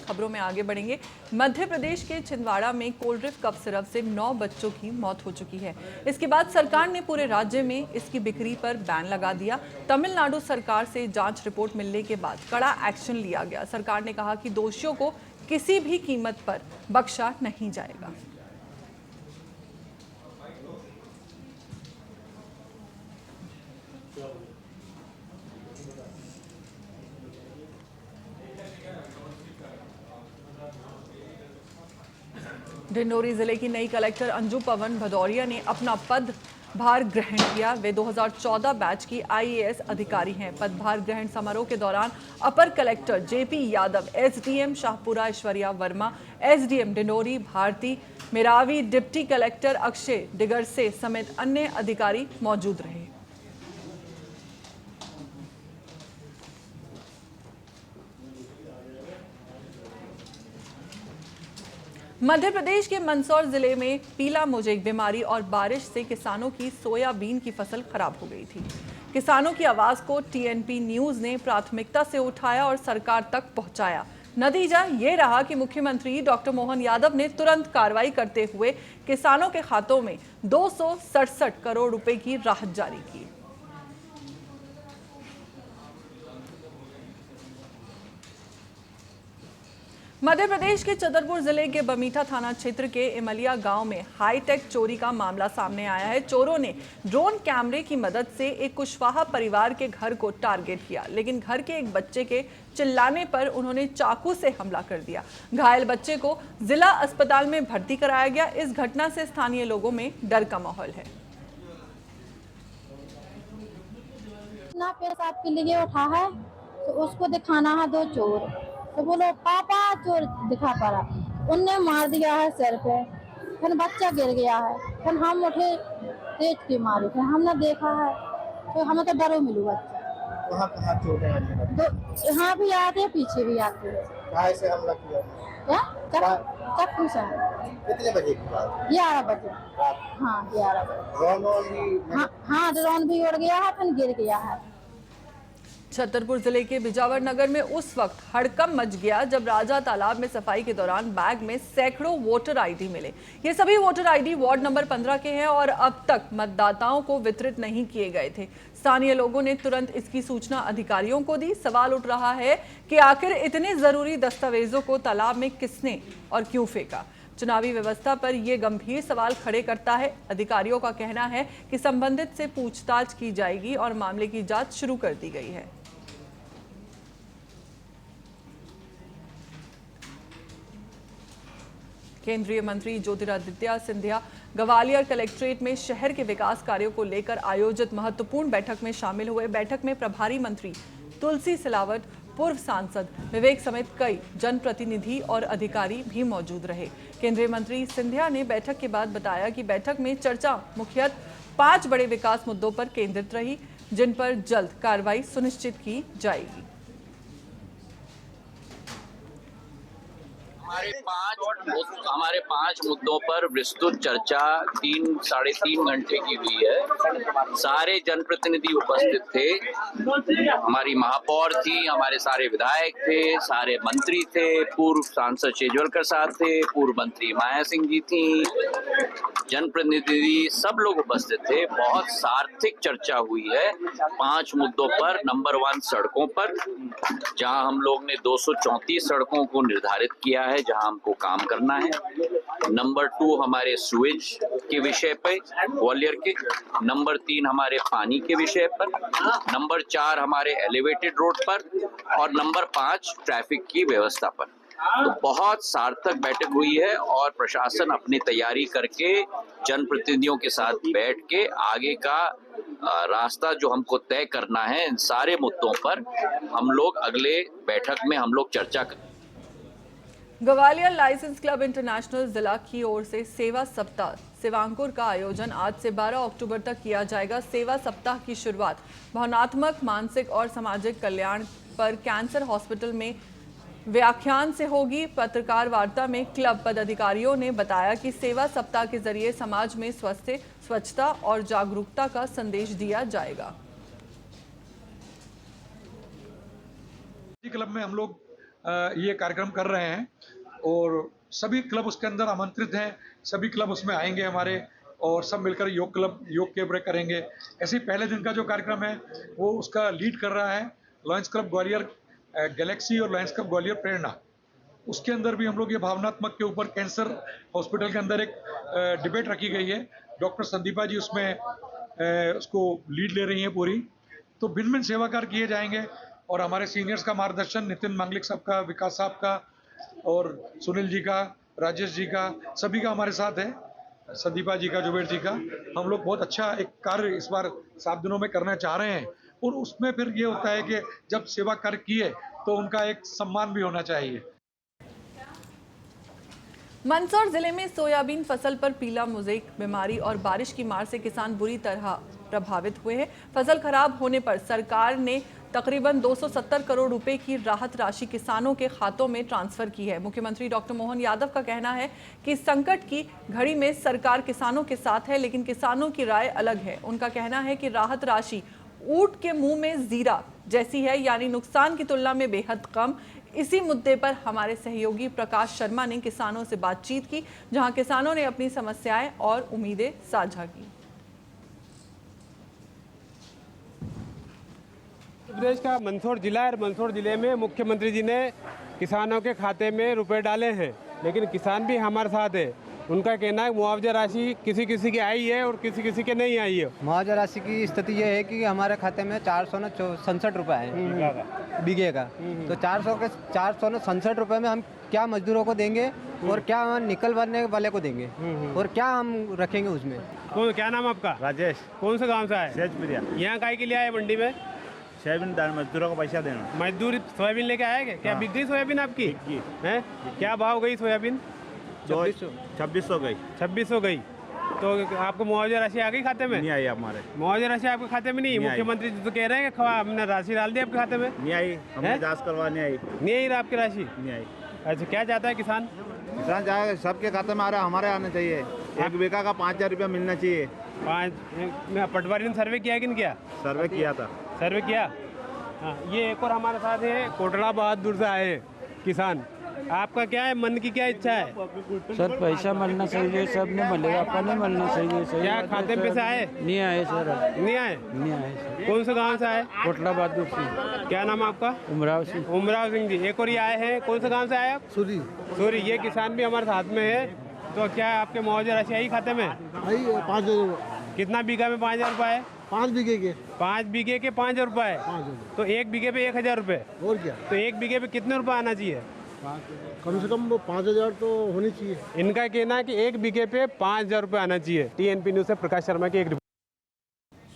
खबरों में आगे बढ़ेंगे। मध्य प्रदेश के छिंदवाड़ा में कोल्ड्रिफ्ट कफ सिरप से 9 बच्चों की मौत हो चुकी है। इसके बाद सरकार ने पूरे राज्य में इसकी बिक्री पर बैन लगा दिया। तमिलनाडु सरकार से जांच रिपोर्ट मिलने के बाद कड़ा एक्शन लिया गया। सरकार ने कहा कि दोषियों को किसी भी कीमत पर बख्शा नहीं जाएगा। डिंडोरी जिले की नई कलेक्टर अंजू पवन भदौरिया ने अपना पदभार ग्रहण किया। वे 2014 बैच की आईएएस अधिकारी हैं। पदभार ग्रहण समारोह के दौरान upper collector JP Yadav, SDM Shahpura Aishwarya Verma, SDM Dindori Bharti Meravi, deputy collector Akshay Digarse समेत अन्य अधिकारी मौजूद रहे। मध्य प्रदेश के मंदसौर जिले में पीला मोजेक बीमारी और बारिश से किसानों की सोयाबीन की फसल खराब हो गई थी। किसानों की आवाज को टीएनपी न्यूज ने प्राथमिकता से उठाया और सरकार तक पहुंचाया। नतीजा ये रहा कि मुख्यमंत्री डॉक्टर मोहन यादव ने तुरंत कार्रवाई करते हुए किसानों के खातों में 267 करोड़ रुपए की राहत जारी की। मध्य प्रदेश के छतरपुर जिले के बमीठा थाना क्षेत्र के इमलिया गांव में हाईटेक चोरी का मामला सामने आया है। चोरों ने ड्रोन कैमरे की मदद से एक कुशवाहा परिवार के घर को टारगेट किया, लेकिन घर के एक बच्चे के चिल्लाने पर उन्होंने चाकू से हमला कर दिया। घायल बच्चे को जिला अस्पताल में भर्ती कराया गया। इस घटना से स्थानीय लोगों में डर का माहौल है। ना पैसा आपके लिए उठा है तो उसको दिखाना है 2 चोर, तो बोलो पापा चोर दिखा पड़ा, उनने मार दिया है सिर पे, फिर बच्चा गिर गया है, फिर हम उठे तेज की मारी, फिर हमने देखा है तो हमें तो डरो मिलू बच्चा। कहाँ चोट है? तो यहाँ भी आते हैं, पीछे भी आते हैं। कहाँ से हमला किया? क्या चक्कू से? कितने बजे की बात? 11 बजे। हाँ 11 बजे। ड्रोन भी? हाँ ड्रोन भी उड़ गया है, फिर गिर गया है। छतरपुर जिले के बिजावर नगर में उस वक्त हड़कंप मच गया जब राजा तालाब में सफाई के दौरान बैग में सैकड़ों वोटर आईडी मिले। ये सभी वोटर आईडी वार्ड नंबर 15 के हैं और अब तक मतदाताओं को वितरित नहीं किए गए थे। स्थानीय लोगों ने तुरंत इसकी सूचना अधिकारियों को दी। सवाल उठ रहा है कि आखिर इतने जरूरी दस्तावेजों को तालाब में किसने और क्यों फेंका। चुनावी व्यवस्था पर यह गंभीर सवाल खड़े करता है। अधिकारियों का कहना है कि संबंधित से पूछताछ की जाएगी और मामले की जांच शुरू कर दी गई है। केंद्रीय मंत्री ज्योतिरादित्य सिंधिया ग्वालियर कलेक्ट्रेट में शहर के विकास कार्यों को लेकर आयोजित महत्वपूर्ण बैठक में शामिल हुए। बैठक में प्रभारी मंत्री तुलसी सिलावट, पूर्व सांसद विवेक समेत कई जनप्रतिनिधि और अधिकारी भी मौजूद रहे। केंद्रीय मंत्री सिंधिया ने बैठक के बाद बताया कि बैठक में चर्चा मुख्यतः 5 बड़े विकास मुद्दों पर केंद्रित रही, जिन पर जल्द कार्रवाई सुनिश्चित की जाएगी। हमारे 5 मुद्दों पर विस्तृत चर्चा 3 साढ़े 3 घंटे की हुई है। सारे जनप्रतिनिधि उपस्थित थे, हमारी महापौर थी, हमारे सारे विधायक थे, सारे मंत्री थे, पूर्व सांसद शेजवलकर साहब थे, पूर्व मंत्री माया सिंह जी थी, जनप्रतिनिधि सब लोग उपस्थित थे। बहुत सार्थक चर्चा हुई है 5 मुद्दों पर। नंबर 1 सड़कों पर, जहां हम लोग ने 234 सड़कों को निर्धारित किया है जहां हमको काम करना है। नंबर 2 हमारे सुएज के विषय पे ग्वालियर के। नंबर 3 हमारे पानी के विषय पर। नंबर 4 हमारे एलिवेटेड रोड पर और नंबर 5 ट्रैफिक की व्यवस्था पर। तो बहुत सार्थक बैठक हुई है और प्रशासन अपनी तैयारी करके जनप्रतिनिधियों के साथ बैठ के आगे का रास्ता जो हमको तय करना है, इन सारे मुद्दों पर हम लोग अगले बैठक में हम लोग चर्चा करें। ग्वालियर लाइसेंस क्लब इंटरनेशनल जिला की ओर से सेवा सप्ताह सेवांकुर का आयोजन आज से 12 अक्टूबर तक किया जाएगा। सेवा सप्ताह की शुरुआत भावनात्मक, मानसिक और सामाजिक कल्याण पर कैंसर हॉस्पिटल में व्याख्यान से होगी। पत्रकार वार्ता में क्लब पदाधिकारियों ने बताया कि सेवा सप्ताह के जरिए समाज में स्वास्थ्य, स्वच्छता और जागरूकता का संदेश दिया जाएगा। क्लब में हम लोग ये कार्यक्रम कर रहे हैं और सभी क्लब उसके अंदर आमंत्रित हैं। सभी क्लब उसमें आएंगे हमारे और सब मिलकर योग के ब्रेक करेंगे। ऐसे ही पहले दिन का जो कार्यक्रम है वो उसका लीड कर रहा है लायंस क्लब ग्वालियर गैलेक्सी और लायंस क्लब ग्वालियर प्रेरणा। उसके अंदर भी हम लोग ये भावनात्मक के ऊपर कैंसर हॉस्पिटल के अंदर एक डिबेट रखी गई है। डॉक्टर संदीपा जी उसमें उसको लीड ले रही हैं पूरी। तो भिन्न भिन्न सेवा कार्य किए जाएंगे और हमारे सीनियर्स का मार्गदर्शन नितिन मांगलिक साहब का, विकास साहब का और सुनील जी का, राजेश जी का, सभी का हमारे साथ है, संदीपा जी का, जुबेर जी का। हम लोग बहुत अच्छा एक कार्य इस बार 7 दिनों में करना चाह रहे हैं और उसमें फिर ये होता है कि जब सेवा कार्य किए तो उनका एक सम्मान भी होना चाहिए। मंदसौर जिले में सोयाबीन फसल पर पीला मोज़ेक बीमारी और बारिश की मार से किसान बुरी तरह प्रभावित हुए हैं। फसल खराब होने पर सरकार ने तकरीबन 270 करोड़ रुपए की राहत राशि किसानों के खातों में ट्रांसफर की है। मुख्यमंत्री डॉक्टर मोहन यादव का कहना है कि संकट की घड़ी में सरकार किसानों के साथ है, लेकिन किसानों की राय अलग है। उनका कहना है कि राहत राशि ऊंट के मुंह में जीरा जैसी है, यानी नुकसान की तुलना में बेहद कम। इसी मुद्दे पर हमारे सहयोगी प्रकाश शर्मा ने किसानों से बातचीत की, जहां किसानों ने अपनी समस्याएं और उम्मीदें साझा की। उत्तर प्रदेश का मंदसौर जिला है। मंदसौर जिले में मुख्यमंत्री जी ने किसानों के खाते में रुपए डाले हैं, लेकिन किसान भी हमारे साथ है। उनका कहना है मुआवजा राशि किसी किसी की आई है और किसी किसी के नहीं आई है। मुआवजा राशि की स्थिति ये है कि हमारे खाते में 467 रुपये है बीघे का। तो 467 रुपये में हम क्या मजदूरों को देंगे और क्या निकलवाने वाले को देंगे और क्या हम रखेंगे उसमें। कौन, क्या नाम आपका? राजेश। कौन से गांव से आए? सेजप्रिया। यहाँ काय के लिए आए मंडी में? सोयाबीन दाल मजदूरों को पैसा देना। मजदूर सोयाबीन लेके आएंगे क्या? बिक गई सोयाबीन आपकी? है क्या भाव गई सोयाबीन? 2600 गई। 2600 गई। तो आपको मुआवजा राशि आ गई खाते में? नहीं आई हमारे। मुआवजा राशि आपके खाते में नहीं? मुख्यमंत्री जी तो कह रहे हैं कि हमने राशि डाल दी आपके खाते में। नहीं आई, हमने जांच करवाने आई। नहीं आई आपकी राशि? नहीं आई। अच्छा, क्या चाहता है किसान? किसान चाहे सबके खाते में आ रहा है, हमारे आना चाहिए। 1 बीघा का 5000 रुपया मिलना चाहिए। 5 पटवारी ने सर्वे किया कि नहीं किया? सर्वे किया था। सर्वे किया। हाँ, ये एक और हमारे साथ है, कोटड़ा बहादुर से आए हैं किसान। आपका क्या है, मन की क्या इच्छा है? सर पैसा मिलना चाहिए, सब ने मिलेगा, अपन नहीं मिलना चाहिए। क्या खाते में पैसे आए? नहीं आए सर। नहीं आए? नहीं आए सर। कौन से गांव से आए? कोटला बहादुर सिंह। क्या नाम आपका? उमराव सिंह। उमराव सिंह जी। एक और ये आए हैं, कौन से गांव से आए आप? सूरी। सूरी। ये किसान भी हमारे साथ में है। तो क्या आपके मुआवजा राशि आई खाते में? आई 5000। कितना बीघा में 5000 रुपये है? 5 बीघे के। 5 बीघे के 5000 रुपये है। तो 1 बीघे पे 1000 रुपये। और क्या? तो 1 बीघे पे कितने रुपए आना चाहिए? कम से कम 5000 तो होनी चाहिए। इनका कहना है कि 1 बीघे पे 5000 रुपये आना चाहिए। TNP न्यूज़ से प्रकाश शर्मा की एक